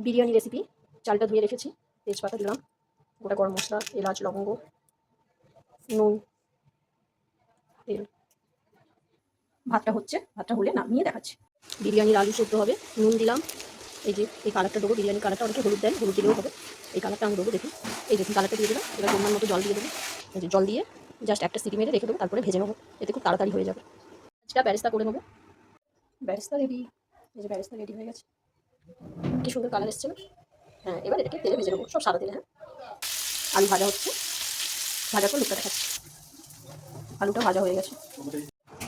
Biryani recipe. চালটা ধুয়ে রেখেছি, তেজপাতা দিলাম, গোটা গরম মশলা, এলাচ, লবঙ্গ, নুন, তেল। ভাতটা হচ্ছে, ভাতটা হলে নামিয়ে দেখাচ্ছি। বিরিয়ানির আলু সেদ্ধ হবে, নুন দিলাম। এই যে এই কালারটা দেবো, বিরিয়ানি কালারটা, অনেকে হলুদ দেন, হলুদ দিলেও হবে। এই কালারটা আমি দেবো, দেখুন। এই দেখুন কালারটা দিয়ে দিলাম। এবার পরিমাণ মতো জল দিয়ে দেবো। এই যে জল দিয়ে জাস্ট একটা সিটি মেরে রেখে দেবো, তারপরে ভেজে নেবো। এতে খুব তাড়াতাড়ি হয়ে যাবে। আজটা ব্যারেস্তা করে নেবো। Barista ready. এই যে ব্যারেস্তা রেডি হয়ে গেছে, কি সুন্দর কালার এসছে না? হ্যাঁ, এবার এটাকে তেলে ভেজে নেবো, সব সাদা তেলে। হ্যাঁ, আলু ভাজা হচ্ছে, ভাজার পর লুকটা দেখাচ্ছি। আলুটা ভাজা হয়ে গেছে,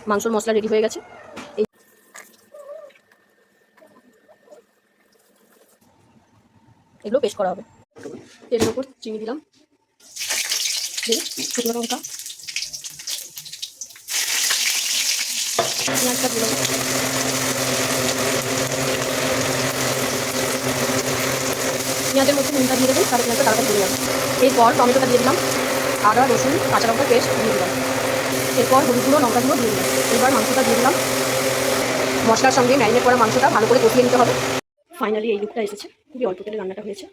মাংসর মশলা রেডি হয়ে গেছে। এই এগুলো পেস্ট করা হবে। তেলের ওপর চিনি দিলাম, শুকনো লঙ্কা, পেঁয়াজটা দিলাম, পেঁয়াজের মধ্যে নুনটা দিয়ে দেবেন, তাহলে পেঁয়াজটা তাড়াতাড়ি দিয়ে যাবে। এরপর টমেটোটা দিয়ে দিলাম, আদা রসুন কাঁচা লঙ্কা পেস্ট দিয়ে দিলাম। এরপর হলুদ গুঁড়ো লঙ্কা গুঁড়ো দিয়ে দিলাম। এবার মাংসটা দিয়ে দিলাম, মশলার সঙ্গে ম্যারিনেট করা মাংসটা ভালো করে কষিয়ে নিতে হবে। ফাইনালি এই লুকটা এসেছে, খুবই অল্প তেলে রান্নাটা হয়েছে,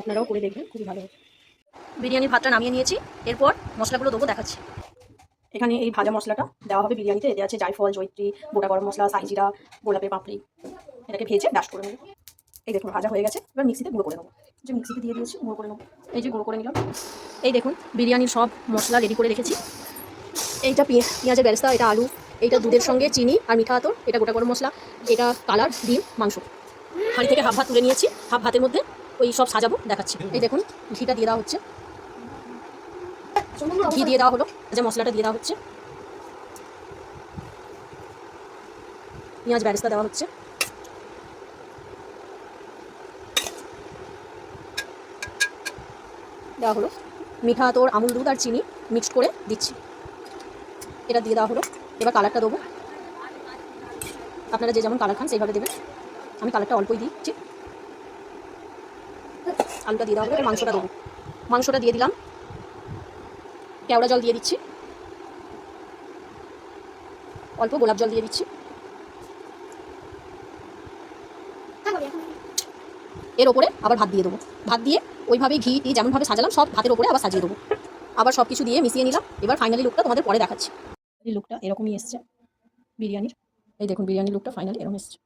আপনারাও করে দেখবেন, খুবই ভালো হবে। বিরিয়ানির ভাতটা নামিয়ে নিয়েছি, এরপর মশলাগুলো দেবো, দেখাচ্ছি। এখানে এই ভাজা মশলাটা দেওয়া হবে বিরিয়ানিতে। এতে আছে জায়ফল, জয়িত্রী, গোটা গরম মশলা, সাইজিরা, গোলাপের পাপড়ি। এটাকে ভেজে ব্যাশ করে নেবো। এই দেখুন ভাজা হয়ে গেছে, এবার মিক্সিতে গুঁড়ো করে নেবো। যে মিক্সিতে দিয়ে দিয়েছি, গুঁড়ো করে নেবো। এই যে গুঁড়ো করে নিলাম। এই দেখুন বিরিয়ানির সব মশলা রেডি করে রেখেছি। এইটা পেঁয়াজের বেরেস্তা, এটা আলু, এইটা দুধের সঙ্গে চিনি আর মিঠা আতর, এটা গোটা গরম মশলা, এটা কালার, ডিম, মাংস। হাঁড়ি থেকে হাফ ভাত তুলে নিয়েছি, হাফ ভাতের মধ্যে ওই সব সাজাবো, দেখাচ্ছি। এই দেখুন ঘিটা দিয়ে দেওয়া হচ্ছে, ঘি দিয়ে দেওয়া হলো, যে মশলাটা দিয়ে দেওয়া হচ্ছে, পেঁয়াজ বেরেস্তা দেওয়া হচ্ছে, দেওয়া হলো মিঠা আতর, আমুল দুধ আর চিনি মিক্সড করে দিচ্ছি। এটা দিয়ে দেওয়া হলো। এবার কালারটা দেবো, আপনারা যে যেমন কালার খান সেইভাবে দেবেন। আমি কালারটা অল্পই দিচ্ছি। আলুটা দিয়ে দেওয়া হলো, মাংসটা দেবো। মাংসটা দিয়ে দিলাম, কেওড়া জল দিয়ে দিচ্ছি, অল্প গোলাপ জল দিয়ে দিচ্ছি। এর ওপরে আবার ভাত দিয়ে দেবো। ভাত দিয়ে ওইভাবে ঘি দিয়ে যেমনভাবে সাজালাম, সব ভাতের ওপরে আবার সাজিয়ে দেবো। আবার সব কিছু দিয়ে মিশিয়ে নিলাম। এবার ফাইনালি লুকটা তোমাদের পরে দেখাচ্ছি। এই লুকটা এরকমই এসছে বিরিয়ানির। এই দেখুন বিরিয়ানির লুকটা ফাইনালি এরকম এসছে।